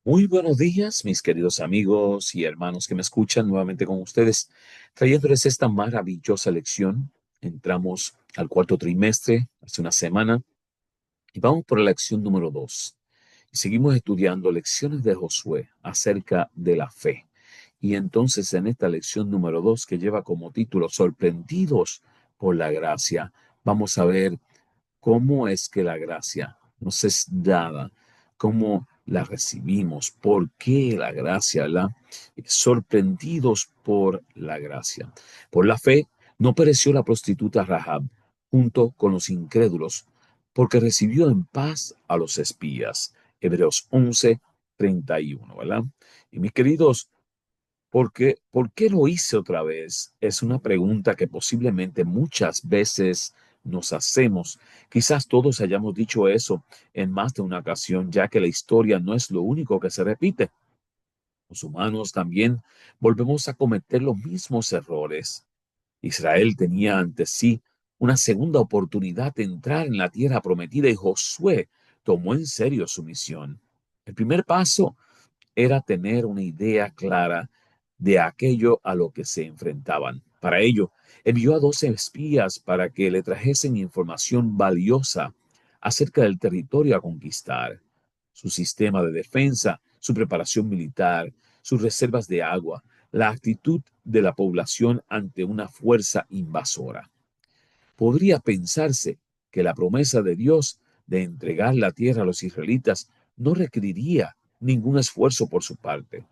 Muy buenos días, mis queridos amigos y hermanos que me escuchan nuevamente con ustedes, trayéndoles esta maravillosa lección. Entramos al cuarto trimestre, hace una semana, y vamos por la lección número 2. Y seguimos estudiando lecciones de Josué acerca de la fe. Y entonces en esta lección número 2, que lleva como título Sorprendidos por la gracia, vamos a ver cómo es que la gracia nos es dada, cómo la recibimos, por qué la gracia, ¿verdad? Sorprendidos por la gracia. Por la fe no pereció la prostituta Rahab junto con los incrédulos, porque recibió en paz a los espías. Hebreos 11:31, ¿verdad? Y mis queridos, ¿por qué lo hice otra vez? Es una pregunta que posiblemente muchas veces nos hacemos. Quizás todos hayamos dicho eso en más de una ocasión, ya que la historia no es lo único que se repite. Los humanos también volvemos a cometer los mismos errores. Israel tenía ante sí una segunda oportunidad de entrar en la tierra prometida y Josué tomó en serio su misión. El primer paso era tener una idea clara de aquello a lo que se enfrentaban. Para ello, envió a 12 espías para que le trajesen información valiosa acerca del territorio a conquistar, su sistema de defensa, su preparación militar, sus reservas de agua, la actitud de la población ante una fuerza invasora. Podría pensarse que la promesa de Dios de entregar la tierra a los israelitas no requeriría ningún esfuerzo por su parte.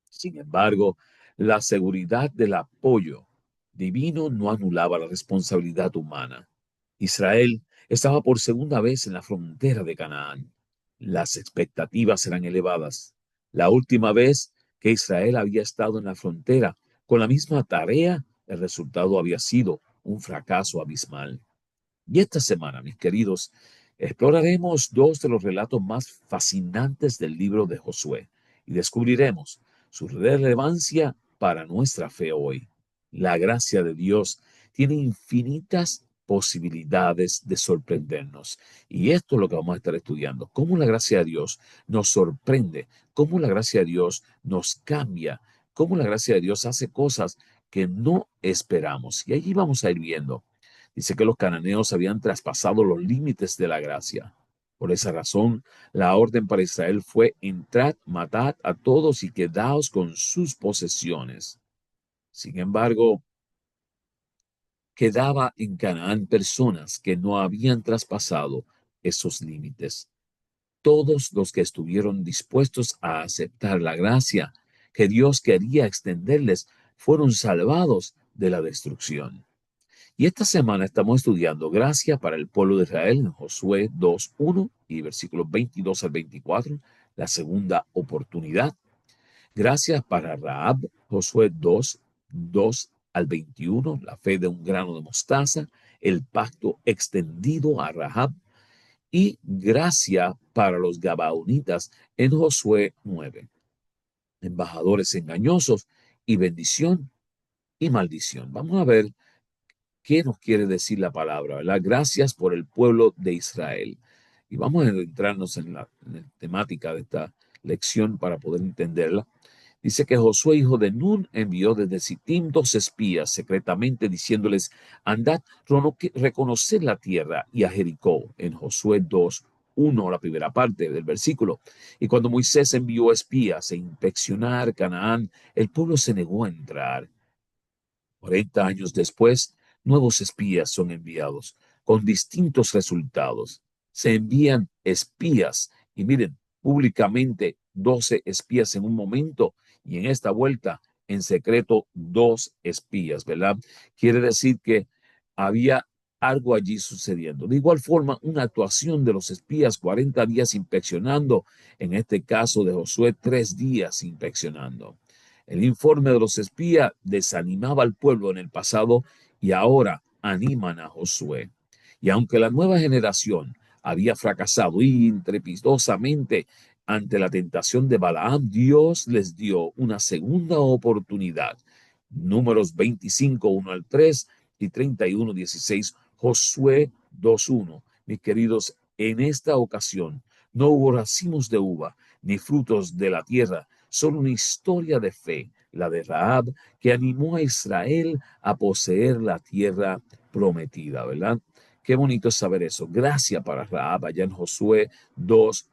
Sin embargo, la seguridad del apoyo divino no anulaba la responsabilidad humana. Israel estaba por segunda vez en la frontera de Canaán. Las expectativas eran elevadas. La última vez que Israel había estado en la frontera con la misma tarea, el resultado había sido un fracaso abismal. Y esta semana, mis queridos, exploraremos dos de los relatos más fascinantes del libro de Josué y descubriremos su relevancia para nuestra fe hoy. La gracia de Dios tiene infinitas posibilidades de sorprendernos. Y esto es lo que vamos a estar estudiando. Cómo la gracia de Dios nos sorprende, cómo la gracia de Dios nos cambia, cómo la gracia de Dios hace cosas que no esperamos. Y allí vamos a ir viendo. Dice que los cananeos habían traspasado los límites de la gracia. Por esa razón, la orden para Israel fue: entrad, matad a todos y quedaos con sus posesiones. Sin embargo, quedaba en Canaán personas que no habían traspasado esos límites. Todos los que estuvieron dispuestos a aceptar la gracia que Dios quería extenderles fueron salvados de la destrucción. Y esta semana estamos estudiando gracia para el pueblo de Israel en Josué 2:1 y versículos 22 al 24, la segunda oportunidad. Gracia para Rahab, Josué 2:2 al 21, la fe de un grano de mostaza, el pacto extendido a Rahab. Y gracia para los Gabaonitas en Josué 9, embajadores engañosos y bendición y maldición. Vamos a ver qué nos quiere decir la palabra, ¿verdad? Gracias por el pueblo de Israel. Y vamos a entrarnos en la temática de esta lección para poder entenderla. Dice que Josué, hijo de Nun, envió desde Sittim 2 espías secretamente diciéndoles: andad, reconoced la tierra y a Jericó, en Josué 2:1, la primera parte del versículo. Y cuando Moisés envió espías a inspeccionar Canaán, el pueblo se negó a entrar. 40 años después, nuevos espías son enviados con distintos resultados. Se envían espías y miren, públicamente 12 espías en un momento y en esta vuelta en secreto 2 espías, ¿verdad? Quiere decir que había algo allí sucediendo. De igual forma, una actuación de los espías, 40 días inspeccionando, en este caso de Josué, 3 días inspeccionando. El informe de los espías desanimaba al pueblo en el pasado y ahora animan a Josué. Y aunque la nueva generación había fracasado intrepidosamente ante la tentación de Balaam, Dios les dio una segunda oportunidad. Números 25, 1 al 3 y 31, 16, Josué 2:1. Mis queridos, en esta ocasión, No hubo racimos de uva, ni frutos de la tierra, solo una historia de fe, la de Rahab, que animó a Israel a poseer la tierra prometida, ¿verdad? Qué bonito es saber eso. Gracias para Rahab, allá en Josué 2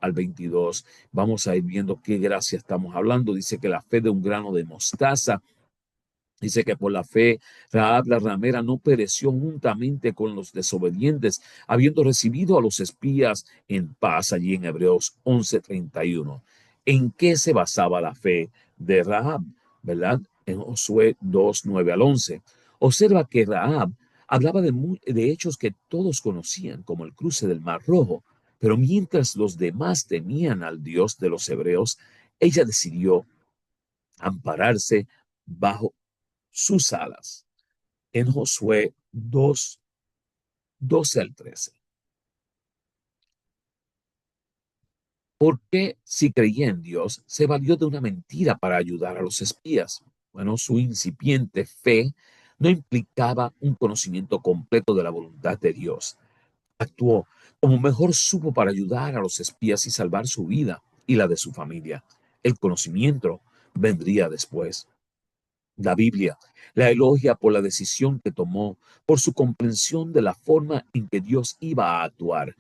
al 22. Vamos a ir viendo qué gracia estamos hablando. Dice que la fe de un grano de mostaza. Dice que por la fe Rahab la ramera no pereció juntamente con los desobedientes, habiendo recibido a los espías en paz, allí en Hebreos 11:31. ¿En qué se basaba la fe de Rahab? ¿Verdad? En Josué 2:9 al 11. Observa que Rahab hablaba de hechos que todos conocían, como el cruce del Mar Rojo, pero mientras los demás temían al Dios de los hebreos, ella decidió ampararse bajo sus alas. En Josué 2:12 al 13. ¿Por qué, si creía en Dios, se valió de una mentira para ayudar a los espías? Bueno, su incipiente fe no implicaba un conocimiento completo de la voluntad de Dios. Actuó como mejor supo para ayudar a los espías y salvar su vida y la de su familia. El conocimiento vendría después. La Biblia la elogia por la decisión que tomó, por su comprensión de la forma en que Dios iba a actuar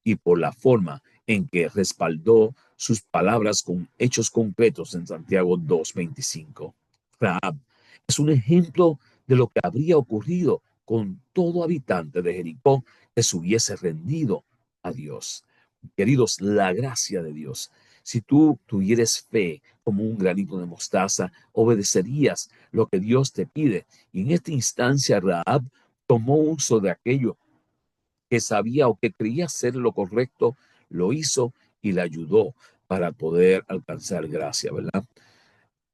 y por la forma en que respaldó sus palabras con hechos concretos en Santiago 2:25. Rahab es un ejemplo de lo que habría ocurrido con todo habitante de Jericó que se hubiese rendido a Dios. Queridos, la gracia de Dios. Si tú tuvieras fe como un granito de mostaza, obedecerías lo que Dios te pide. Y en esta instancia, Rahab tomó uso de aquello que sabía o que creía ser lo correcto, lo hizo y le ayudó para poder alcanzar gracia, ¿verdad?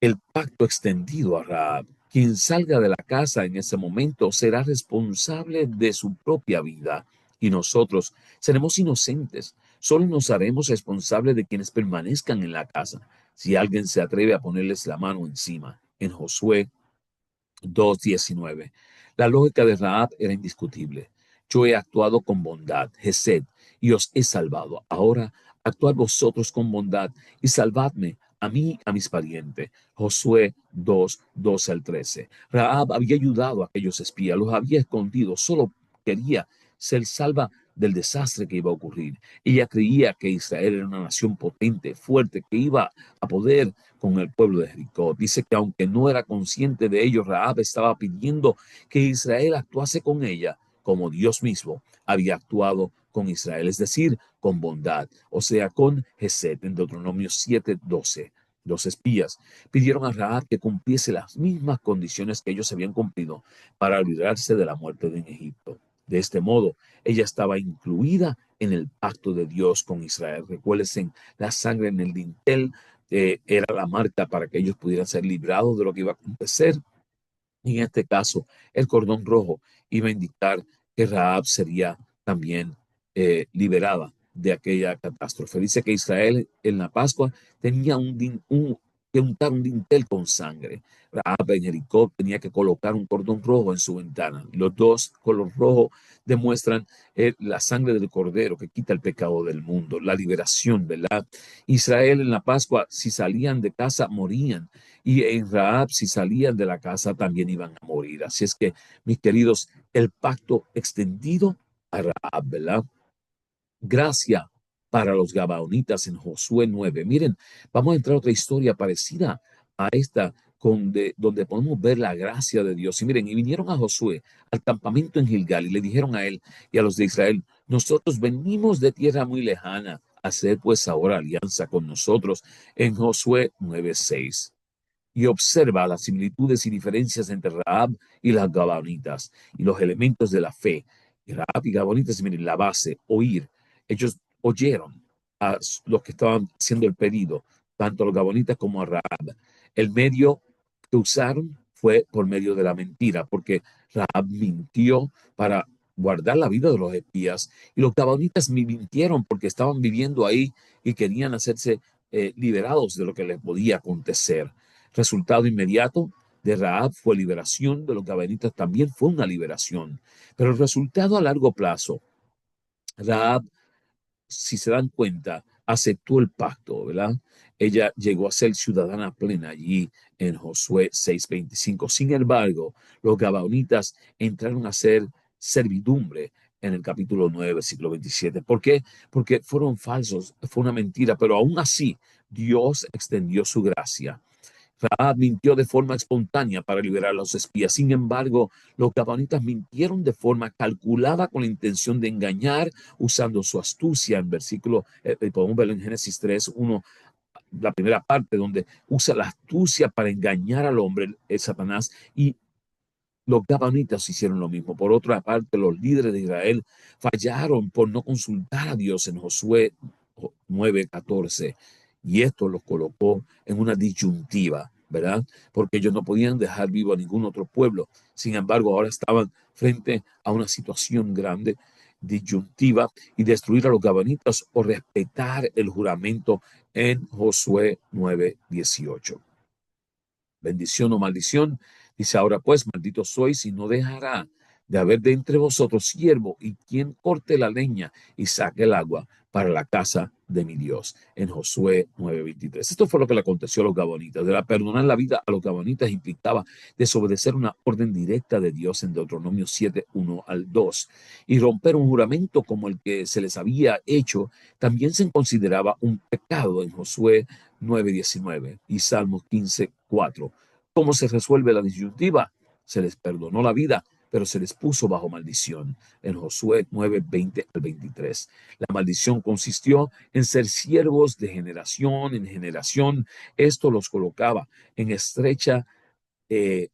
El pacto extendido a Rahab. Quien salga de la casa en ese momento será responsable de su propia vida y nosotros seremos inocentes. Solo nos haremos responsables de quienes permanezcan en la casa si alguien se atreve a ponerles la mano encima. En Josué 2:19. La lógica de Rahab era indiscutible. Yo he actuado con bondad, Gesed, y os he salvado. Ahora actuad vosotros con bondad y salvadme a mí, a mis parientes. Josué 2:12 al 13. Rahab había ayudado a aquellos espías, los había escondido, solo quería ser salva del desastre que iba a ocurrir. Ella creía que Israel era una nación potente, fuerte, que iba a poder con el pueblo de Jericó. Dice que aunque no era consciente de ello, Rahab estaba pidiendo que Israel actuase con ella como Dios mismo había actuado con Israel, es decir, con bondad, o sea, con Gesed, en Deuteronomio 7:12. Los espías pidieron a Rahab que cumpliese las mismas condiciones que ellos habían cumplido para librarse de la muerte en Egipto. De este modo, ella estaba incluida en el pacto de Dios con Israel. Recuérdense, la sangre en el dintel era la marca para que ellos pudieran ser librados de lo que iba a acontecer. Y en este caso, el cordón rojo iba a indicar que Rahab sería también liberada de aquella catástrofe. Dice que Israel en la Pascua tenía que untar un dintel con sangre. Rahab en Jericó tenía que colocar un cordón rojo en su ventana. Los dos color rojo demuestran la sangre del cordero que quita el pecado del mundo, la liberación, ¿verdad? Israel en la Pascua, si salían de casa, morían. Y en Rahab, si salían de la casa, también iban a morir. Así es que, mis queridos, el pacto extendido a Rahab, ¿verdad? Gracia para los Gabaonitas en Josué 9. Miren, vamos a entrar a otra historia parecida a esta, donde podemos ver la gracia de Dios. Y miren, y vinieron a Josué al campamento en Gilgal y le dijeron a él y a los de Israel: nosotros venimos de tierra muy lejana, hacer pues ahora alianza con nosotros. En Josué 9:6 y observa las similitudes y diferencias entre Rahab y las Gabaonitas y los elementos de la fe. Y Rahab y Gabaonitas, miren, la base, oír. Ellos oyeron a los que estaban haciendo el pedido, tanto a los Gabaonitas como a Rahab. El medio que usaron fue por medio de la mentira, porque Rahab mintió para guardar la vida de los espías y los Gabaonitas mintieron porque estaban viviendo ahí y querían hacerse liberados de lo que les podía acontecer. Resultado inmediato de Rahab fue liberación, de los Gabaonitas también fue una liberación. Pero el resultado a largo plazo, Rahab si se dan cuenta, aceptó el pacto, ¿verdad? Ella llegó a ser ciudadana plena allí en Josué 6:25. Sin embargo, los gabaonitas entraron a ser servidumbre en el capítulo 9, versículo 27. ¿Por qué? Porque fueron falsos, fue una mentira, pero aún así Dios extendió su gracia. Raab mintió de forma espontánea para liberar a los espías. Sin embargo, los gabaonitas mintieron de forma calculada con la intención de engañar, usando su astucia. En versículo, podemos verlo en Génesis 3:1, la primera parte, donde usa la astucia para engañar al hombre, Satanás, y los gabaonitas hicieron lo mismo. Por otra parte, los líderes de Israel fallaron por no consultar a Dios en Josué 9:14. Y esto los colocó en una disyuntiva, ¿verdad? Porque ellos no podían dejar vivo a ningún otro pueblo. Sin embargo, ahora estaban frente a una situación grande, disyuntiva, y destruir a los gabaonitas o respetar el juramento en Josué 9:18. Bendición o maldición. Dice, ahora pues, maldito sois y no dejará de haber de entre vosotros siervo y quien corte la leña y saque el agua para la casa de mi Dios. En Josué 9:23. Esto fue lo que le aconteció a los gabonitas. De la perdonar la vida a los gabonitas implicaba desobedecer una orden directa de Dios en Deuteronomio 7:1-2. Y romper un juramento como el que se les había hecho también se consideraba un pecado en Josué 9:19 y Salmos 15:4. ¿Cómo se resuelve la disyuntiva? Se les perdonó la vida, pero se les puso bajo maldición. En Josué 9:20-23. La maldición consistió en ser siervos de generación en generación. Esto los colocaba en estrecha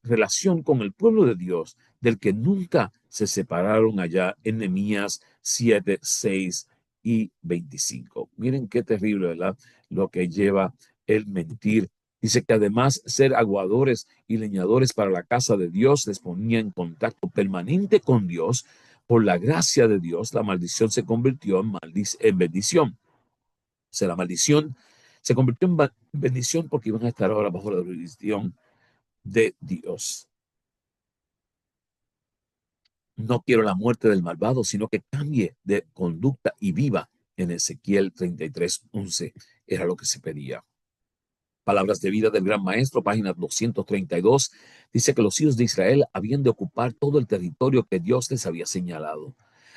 relación con el pueblo de Dios, del que nunca se separaron allá en Nehemías 7:6-25. Miren qué terrible, ¿verdad? Lo que lleva el mentir. Dice que además ser aguadores y leñadores para la casa de Dios les ponía en contacto permanente con Dios. Por la gracia de Dios, la maldición se convirtió en bendición. O sea, la maldición se convirtió en bendición porque iban a estar ahora bajo la jurisdicción de Dios. No quiero la muerte del malvado, sino que cambie de conducta y viva. En Ezequiel 33:11 era lo que se pedía. Palabras de vida del Gran Maestro, página 232, dice que los hijos de Israel habían de ocupar todo el territorio que Dios les había señalado.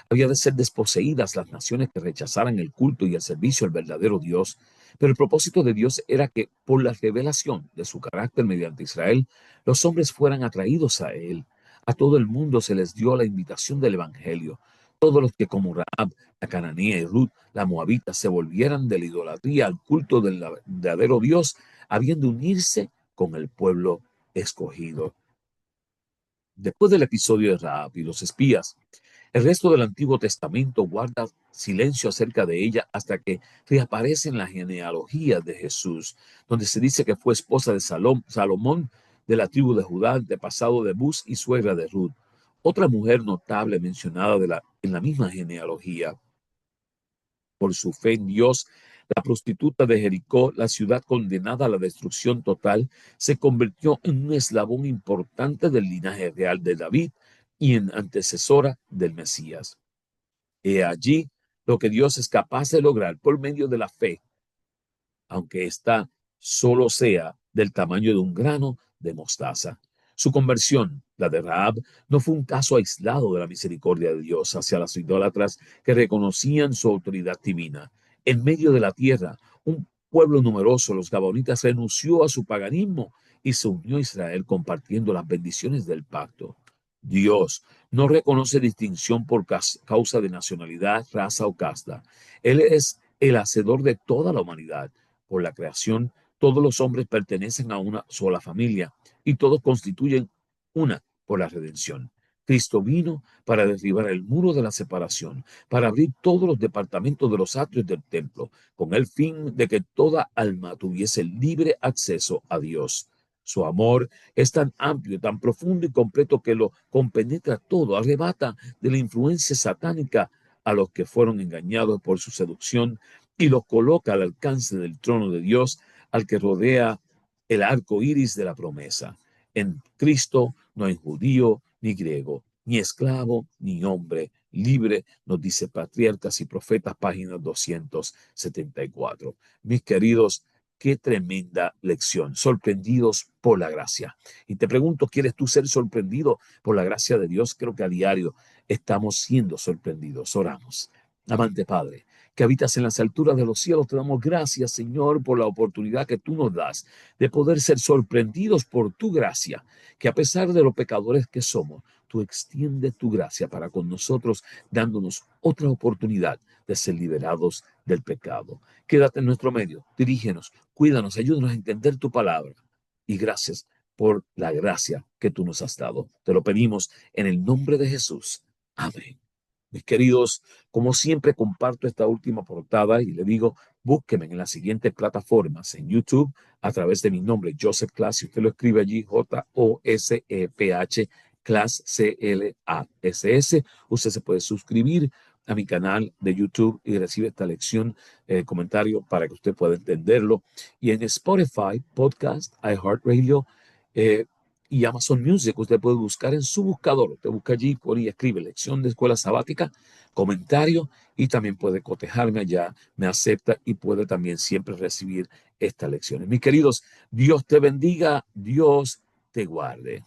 Había de ser desposeídas las naciones que rechazaran el culto y el servicio al verdadero Dios. Pero el propósito de Dios era que, por la revelación de su carácter mediante Israel, los hombres fueran atraídos a Él. A todo el mundo se les dio la invitación del Evangelio. Todos los que, como Rahab, la cananea y Ruth, la moabita, se volvieran de la idolatría al culto del verdadero Dios, habían de unirse con el pueblo escogido. Después del episodio de Rahab y los espías, el resto del Antiguo Testamento guarda silencio acerca de ella hasta que reaparece en la genealogía de Jesús, donde se dice que fue esposa de Salomón de la tribu de Judá, antepasado de Bus y suegra de Ruth. Otra mujer notable mencionada en la misma genealogía por su fe en Dios, la prostituta de Jericó, la ciudad condenada a la destrucción total, se convirtió en un eslabón importante del linaje real de David y en antecesora del Mesías. He allí lo que Dios es capaz de lograr por medio de la fe, aunque ésta solo sea del tamaño de un grano de mostaza. Su conversión, la de Rahab, no fue un caso aislado de la misericordia de Dios hacia las idólatras que reconocían su autoridad divina. En medio de la tierra, un pueblo numeroso, los gabonitas, renunció a su paganismo y se unió a Israel compartiendo las bendiciones del pacto. Dios no reconoce distinción por causa de nacionalidad, raza o casta. Él es el hacedor de toda la humanidad. Por la creación, todos los hombres pertenecen a una sola familia y todos constituyen una por la redención. Cristo vino para derribar el muro de la separación, para abrir todos los departamentos de los atrios del templo, con el fin de que toda alma tuviese libre acceso a Dios. Su amor es tan amplio, tan profundo y completo que lo compenetra todo, arrebata de la influencia satánica a los que fueron engañados por su seducción y los coloca al alcance del trono de Dios, al que rodea el arco iris de la promesa. En Cristo no hay judío ni griego, ni esclavo ni hombre, libre, nos dice Patriarcas y Profetas, página 274. Mis queridos, qué tremenda lección, sorprendidos por la gracia. Y te pregunto, ¿quieres tú ser sorprendido por la gracia de Dios? Creo que a diario estamos siendo sorprendidos. Oramos. Amante Padre, que habitas en las alturas de los cielos, te damos gracias, Señor, por la oportunidad que tú nos das de poder ser sorprendidos por tu gracia, que a pesar de los pecadores que somos, tú extiendes tu gracia para con nosotros, dándonos otra oportunidad de ser liberados del pecado. Quédate en nuestro medio, dirígenos, cuídanos, ayúdanos a entender tu palabra. Y gracias por la gracia que tú nos has dado. Te lo pedimos en el nombre de Jesús. Amén. Mis queridos, como siempre comparto esta última portada y le digo, búsqueme en las siguientes plataformas, en YouTube, a través de mi nombre, Joseph Class, si usted lo escribe allí, Joseph, Class, Class. Usted se puede suscribir a mi canal de YouTube y recibe esta lección, comentario para que usted pueda entenderlo. Y en Spotify, Podcast, iHeartRadio, eh, y Amazon Music, usted puede buscar en su buscador. Usted busca allí, pone y escribe lección de escuela sabática, comentario, y también puede cotejarme allá, me acepta y puede también siempre recibir estas lecciones. Mis queridos, Dios te bendiga, Dios te guarde.